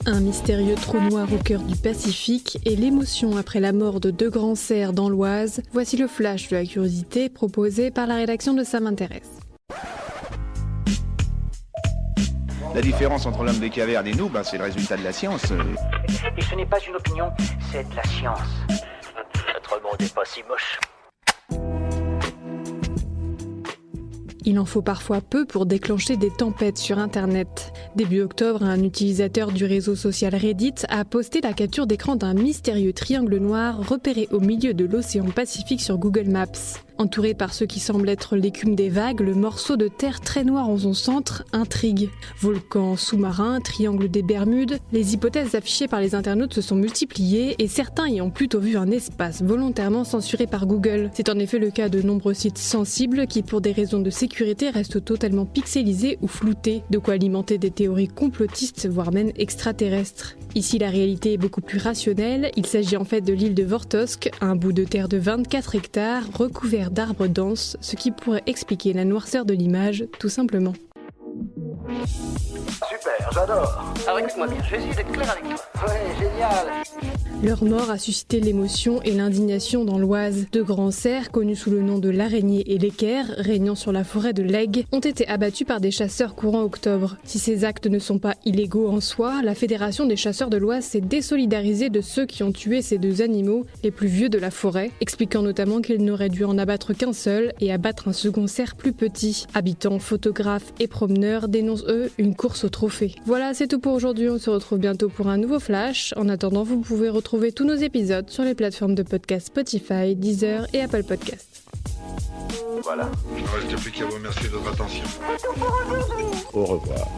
Un mystérieux trou noir au cœur du Pacifique et l'émotion après la mort de deux grands cerfs dans l'Oise, voici le flash de la curiosité proposé par la rédaction de Ça m'intéresse. La différence entre l'homme des cavernes et nous, c'est le résultat de la science. Et ce n'est pas une opinion, c'est de la science. Notre monde n'est pas si moche. Il en faut parfois peu pour déclencher des tempêtes sur Internet. Début octobre, un utilisateur du réseau social Reddit a posté la capture d'écran d'un mystérieux triangle noir repéré au milieu de l'océan Pacifique sur Google Maps. Entouré par ce qui semble être l'écume des vagues, le morceau de terre très noir en son centre intrigue. Volcan sous-marin, triangle des Bermudes, les hypothèses affichées par les internautes se sont multipliées et certains y ont plutôt vu un espace volontairement censuré par Google. C'est en effet le cas de nombreux sites sensibles qui, pour des raisons de sécurité, restent totalement pixelisés ou floutés, de quoi alimenter des théories complotistes, voire même extraterrestres. Ici, la réalité est beaucoup plus rationnelle. Il s'agit en fait de l'île de Vortosk, un bout de terre de 24 hectares recouvert d'arbres denses, ce qui pourrait expliquer la noirceur de l'image, tout simplement. Super, j'adore. Alors écoute-moi bien, je vais essayer d'être clair avec toi. Ouais, génial. Leur mort a suscité l'émotion et l'indignation dans l'Oise. Deux grands cerfs, connus sous le nom de l'araignée et l'équerre, régnant sur la forêt de l'Aigle, ont été abattus par des chasseurs courant octobre. Si ces actes ne sont pas illégaux en soi, la Fédération des chasseurs de l'Oise s'est désolidarisée de ceux qui ont tué ces deux animaux, les plus vieux de la forêt, expliquant notamment qu'ils n'auraient dû en abattre qu'un seul et abattre un second cerf plus petit. Habitants, photographes et promeneurs dénoncent eux une course au trophée. Voilà, c'est tout pour aujourd'hui, on se retrouve bientôt pour un nouveau flash. En attendant, vous pouvez retrouver tous nos épisodes sur les plateformes de podcast Spotify, Deezer et Apple Podcasts. Voilà. Il ne reste plus qu'à vous remercier de votre attention. Au revoir.